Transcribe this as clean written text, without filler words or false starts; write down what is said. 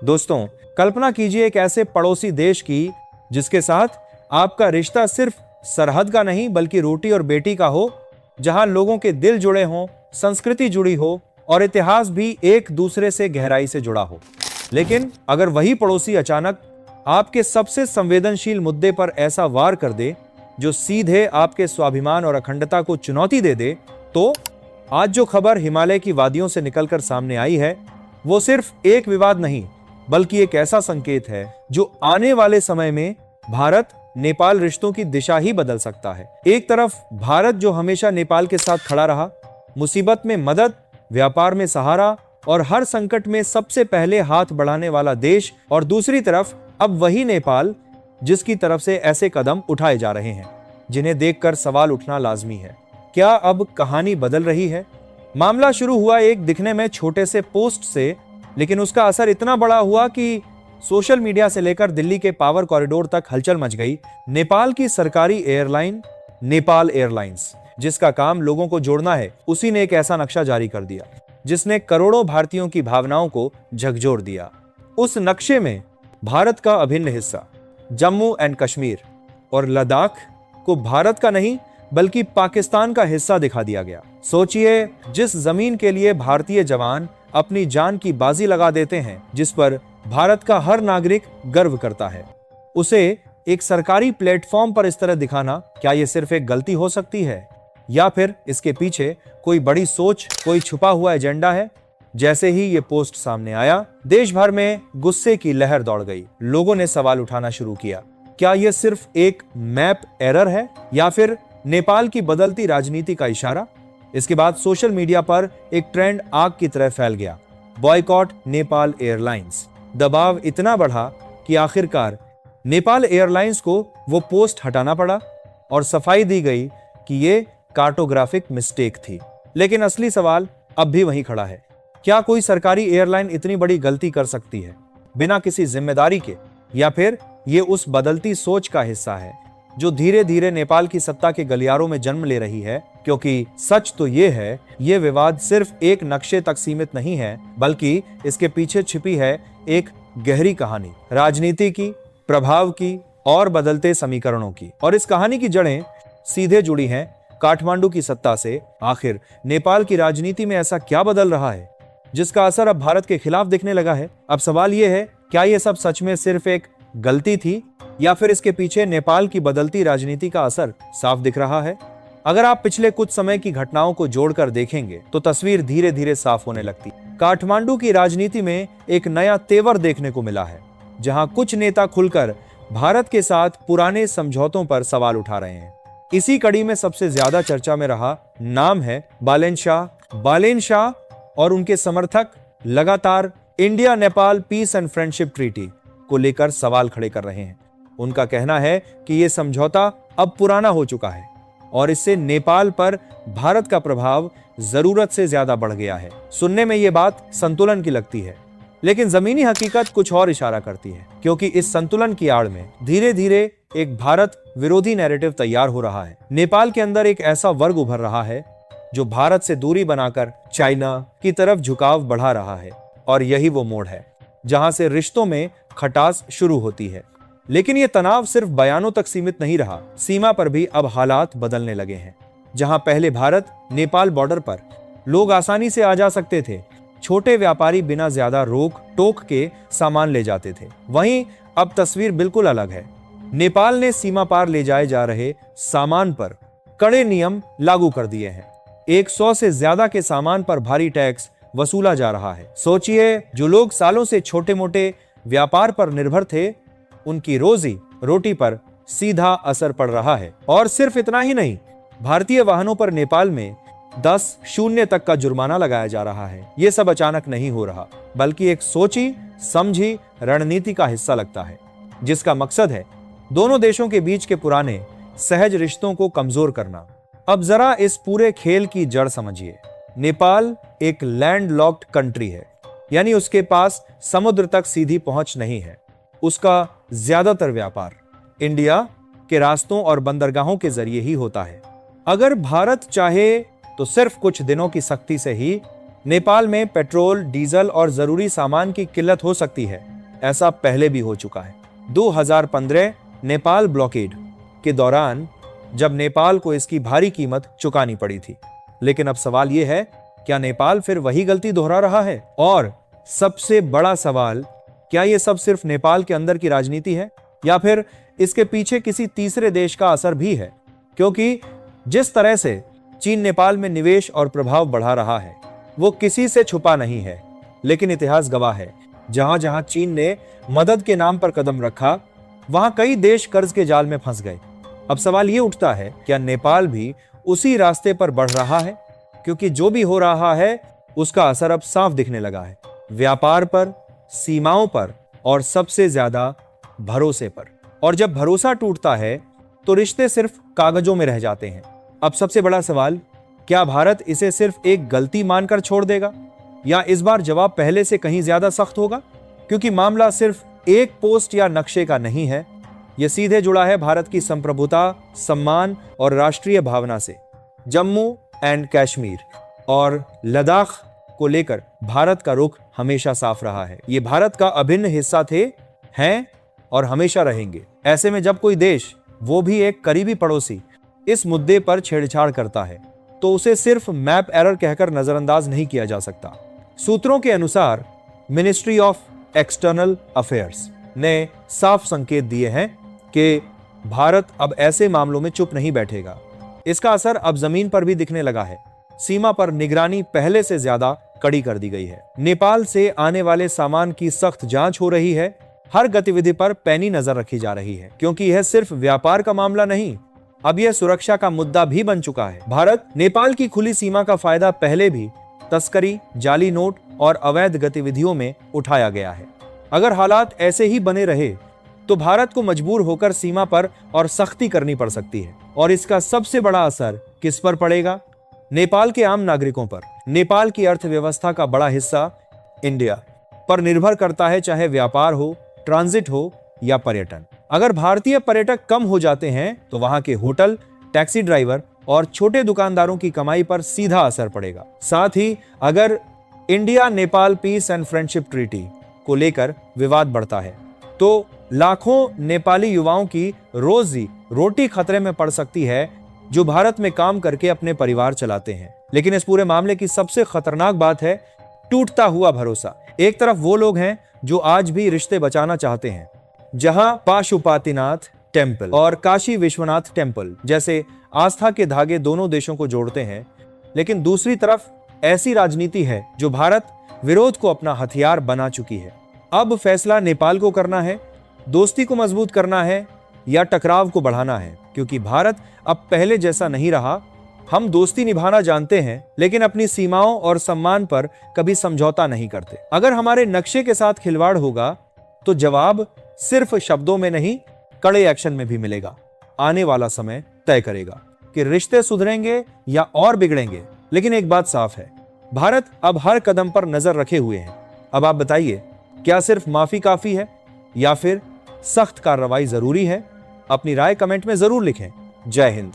दोस्तों, कल्पना कीजिए एक ऐसे पड़ोसी देश की जिसके साथ आपका रिश्ता सिर्फ सरहद का नहीं बल्कि रोटी और बेटी का हो, जहां लोगों के दिल जुड़े हों, संस्कृति जुड़ी हो और इतिहास भी एक दूसरे से गहराई से जुड़ा हो। लेकिन अगर वही पड़ोसी अचानक आपके सबसे संवेदनशील मुद्दे पर ऐसा वार कर दे जो सीधे आपके स्वाभिमान और अखंडता को चुनौती दे दे, तो आज जो खबर हिमालय की वादियों से निकलकर सामने आई है, वो सिर्फ एक विवाद नहीं बल्कि एक ऐसा संकेत है जो आने वाले समय में भारत नेपाल रिश्तों की दिशा ही बदल सकता है। एक तरफ भारत जो हमेशा नेपाल के साथ खड़ा रहा, मुसीबत में मदद, व्यापार में सहारा और हर संकट में सबसे पहले हाथ बढ़ाने वाला देश, और दूसरी तरफ अब वही नेपाल जिसकी तरफ से ऐसे कदम उठाए जा रहे हैं जिन्हें देखकर सवाल उठना लाजमी है। क्या अब कहानी बदल रही है? मामला शुरू हुआ एक दिखने में छोटे से पोस्ट से, लेकिन उसका असर इतना बड़ा हुआ कि सोशल मीडिया से लेकर दिल्ली के पावर कॉरिडोर तक हलचल मच गई। नेपाल की सरकारी एयरलाइन नेपाल एयरलाइंस, जिसका काम लोगों को जोड़ना है, उसी ने एक ऐसा नक्शा जारी कर दिया जिसने करोड़ों भारतीयों की भावनाओं को झकझोर दिया। उस नक्शे में भारत का अभिन्न हिस्सा जम्मू एंड कश्मीर और लद्दाख को भारत का नहीं बल्कि पाकिस्तान का हिस्सा दिखा दिया गया। सोचिए, जिस जमीन के लिए भारतीय जवान अपनी जान की बाजी लगा देते हैं, जिस पर भारत का हर नागरिक गर्व करता है, उसे एक सरकारी प्लेटफॉर्म पर इस तरह दिखाना, क्या यह सिर्फ एक गलती हो सकती है या फिर इसके पीछे कोई बड़ी सोच, कोई छुपा हुआ एजेंडा है? जैसे ही ये पोस्ट सामने आया, देश भर में गुस्से की लहर दौड़ गई। लोगों ने सवाल उठाना शुरू किया, क्या यह सिर्फ एक मैप एरर है या फिर नेपाल की बदलती राजनीति का इशारा? इसके बाद सोशल मीडिया पर एक ट्रेंड आग की तरह फैल गया, बॉयकॉट नेपाल एयरलाइंस। दबाव इतना बढ़ा कि आखिरकार नेपाल एयरलाइंस को वो पोस्ट हटाना पड़ा और सफाई दी गई कि ये कार्टोग्राफिक मिस्टेक थी। लेकिन असली सवाल अब भी वहीं खड़ा है, क्या कोई सरकारी एयरलाइन इतनी बड़ी गलती कर सकती है बिना किसी जिम्मेदारी के? या फिर ये उस बदलती सोच का हिस्सा है जो धीरे धीरे नेपाल की सत्ता के गलियारों में जन्म ले रही है? क्योंकि सच तो ये है, ये विवाद सिर्फ एक नक्शे तक सीमित नहीं है, बल्कि इसके पीछे छिपी है एक गहरी कहानी, राजनीति की, प्रभाव की और बदलते समीकरणों की। और इस कहानी की जड़ें सीधे जुड़ी हैं काठमांडू की सत्ता से। आखिर नेपाल की राजनीति में ऐसा क्या बदल रहा है जिसका असर अब भारत के खिलाफ दिखने लगा है? अब सवाल यह है, क्या यह सब सच में सिर्फ एक गलती थी या फिर इसके पीछे नेपाल की बदलती राजनीति का असर साफ दिख रहा है? अगर आप पिछले कुछ समय की घटनाओं को जोड़कर देखेंगे तो तस्वीर धीरे धीरे साफ होने लगती। काठमांडू की राजनीति में एक नया तेवर देखने को मिला है, जहां कुछ नेता खुलकर भारत के साथ पुराने समझौतों पर सवाल उठा रहे हैं। इसी कड़ी में सबसे ज्यादा चर्चा में रहा नाम है बालेन शाह। बालेन शाह और उनके समर्थक लगातार India Nepal peace and friendship treaty को लेकर सवाल खड़े कर रहे हैं। उनका कहना है कि यह समझौता अब पुराना हो चुका है और इससे नेपाल पर भारत का प्रभाव जरूरत से ज्यादा बढ़ गया है। सुनने में यह बात संतुलन की लगती है, लेकिन जमीनी हकीकत कुछ और इशारा करती है, क्योंकि इस संतुलन की आड़ में धीरे धीरे एक भारत विरोधी नैरेटिव तैयार हो रहा है। नेपाल के अंदर एक ऐसा वर्ग उभर रहा है जो भारत से दूरी बनाकर चाइना की तरफ झुकाव बढ़ा रहा है, और यही वो मोड़ है जहां से रिश्तों में खटास शुरू होती है। लेकिन यह तनाव सिर्फ बयानों तक सीमित नहीं रहा, सीमा पर भी अब हालात बदलने लगे हैं। जहां पहले भारत नेपाल बॉर्डर पर लोग आसानी से आ जा सकते थे, छोटे व्यापारी बिना ज्यादा रोक टोक के सामान ले जाते थे, वहीं अब तस्वीर बिल्कुल अलग है। नेपाल ने सीमा पार ले जाए जा रहे सामान पर कड़े नियम लागू कर दिए हैं। 100 से ज्यादा के सामान पर भारी टैक्स वसूला जा रहा है। सोचिए, जो लोग सालों से छोटे मोटे व्यापार पर निर्भर थे, उनकी रोजी रोटी पर सीधा असर पड़ रहा है। और सिर्फ इतना ही नहीं, भारतीय वाहनों पर नेपाल में 10% तक का जुर्माना लगाया जा रहा है। यह सब अचानक नहीं हो रहा, बल्कि एक सोची समझी रणनीति का हिस्सा लगता है, जिसका मकसद है दोनों देशों के बीच के पुराने सहज रिश्तों को कमजोर करना। अब जरा इस पूरे खेल की जड़ समझिए। नेपाल एक लैंडलॉक्ड कंट्री है, यानी उसके पास समुद्र तक सीधी पहुंच नहीं है। उसका ज्यादातर व्यापार इंडिया के रास्तों और बंदरगाहों के जरिए ही होता है। अगर भारत चाहे तो सिर्फ कुछ दिनों की सख्ती से ही नेपाल में पेट्रोल, डीजल और जरूरी सामान की किल्लत हो सकती है। ऐसा पहले भी हो चुका है। 2015 नेपाल ब्लॉकेड के दौरान जब नेपाल को इसकी भारी कीमत चुकानी पड़ी थी। लेकिन अब सवाल यह है, क्या नेपाल फिर वही गलती दोहरा रहा है? और सबसे बड़ा सवाल, क्या यह सब सिर्फ नेपाल के अंदर की राजनीति है या फिर इसके पीछे किसी तीसरे देश का असर भी है? क्योंकि जिस तरह से चीन नेपाल में निवेश और प्रभाव बढ़ा रहा है वो किसी से छुपा नहीं है। लेकिन इतिहास गवाह है, जहां जहां चीन ने मदद के नाम पर कदम रखा वहां कई देश कर्ज के जाल में फंस गए। अब सवाल ये उठता है, क्या नेपाल भी उसी रास्ते पर बढ़ रहा है? क्योंकि जो भी हो रहा है उसका असर अब साफ दिखने लगा है, व्यापार पर, सीमाओं पर और सबसे ज्यादा भरोसे पर। और जब भरोसा टूटता है तो रिश्ते सिर्फ कागजों में रह जाते हैं। अब सबसे बड़ा सवाल, क्या भारत इसे सिर्फ एक गलती मानकर छोड़ देगा या इस बार जवाब पहले से कहीं ज्यादा सख्त होगा? क्योंकि मामला सिर्फ एक पोस्ट या नक्शे का नहीं है, यह सीधे जुड़ा है भारत की संप्रभुता, सम्मान और राष्ट्रीय भावना से। जम्मू एंड कश्मीर और लद्दाख को लेकर भारत का रुख हमेशा साफ रहा है। ये भारत का अभिन्न हिस्सा थे, हैं और हमेशा रहेंगे। ऐसे में जब कोई देश, वो भी एक करीबी पड़ोसी, इस मुद्दे पर छेड़छाड़ करता है तो उसे सिर्फ मैप एरर कहकर नजरअंदाज नहीं किया जा सकता। सूत्रों के अनुसार मिनिस्ट्री ऑफ एक्सटर्नल अफेयर्स ने साफ संकेत दिए हैं कि भारत अब ऐसे मामलों में चुप नहीं बैठेगा। इसका असर अब जमीन पर भी दिखने लगा है। सीमा पर निगरानी पहले से ज्यादा कड़ी कर दी गई है। नेपाल से आने वाले सामान की सख्त जांच हो रही है। हर गतिविधि पर पैनी नजर रखी जा रही है, क्योंकि यह सिर्फ व्यापार का मामला नहीं, अब यह सुरक्षा का मुद्दा भी बन चुका है। भारत नेपाल की खुली सीमा का फायदा पहले भी तस्करी, जाली नोट और अवैध गतिविधियों में उठाया गया है। अगर हालात ऐसे ही बने रहे तो भारत को मजबूर होकर सीमा पर और सख्ती करनी पड़ सकती है। और इसका सबसे बड़ा असर किस पर पड़ेगा? नेपाल के आम नागरिकों पर। नेपाल की अर्थव्यवस्था का बड़ा हिस्सा इंडिया पर निर्भर करता है, चाहे व्यापार हो, ट्रांजिट हो या पर्यटन। अगर भारतीय पर्यटक कम हो जाते हैं तो वहां के होटल, टैक्सी ड्राइवर और छोटे दुकानदारों की कमाई पर सीधा असर पड़ेगा। साथ ही अगर India Nepal peace and friendship treaty को लेकर विवाद बढ़ता है तो लाखों नेपाली युवाओं की रोजी रोटी खतरे में पड़ सकती है, जो भारत में काम करके अपने परिवार चलाते हैं। लेकिन इस पूरे मामले की सबसे खतरनाक बात है टूटता हुआ भरोसा। एक तरफ वो लोग हैं जो आज भी रिश्ते बचाना चाहते हैं, जहां पाशुपतिनाथ टेम्पल और काशी विश्वनाथ टेम्पल जैसे आस्था के धागे दोनों देशों को जोड़ते हैं। लेकिन दूसरी तरफ ऐसी राजनीति है जो भारत विरोध को अपना हथियार बना चुकी है। अब फैसला नेपाल को करना है, दोस्ती को मजबूत करना है या टकराव को बढ़ाना है। क्योंकि भारत अब पहले जैसा नहीं रहा। हम दोस्ती निभाना जानते हैं, लेकिन अपनी सीमाओं और सम्मान पर कभी समझौता नहीं करते। अगर हमारे नक्शे के साथ खिलवाड़ होगा तो जवाब सिर्फ शब्दों में नहीं, कड़े एक्शन में भी मिलेगा। आने वाला समय तय करेगा कि रिश्ते सुधरेंगे या और बिगड़ेंगे। लेकिन एक बात साफ है, भारत अब हर कदम पर नजर रखे हुए है। अब आप बताइए, क्या सिर्फ माफी काफी है या फिर सख्त कार्रवाई जरूरी है? अपनी राय कमेंट में जरूर लिखें। जय हिंद।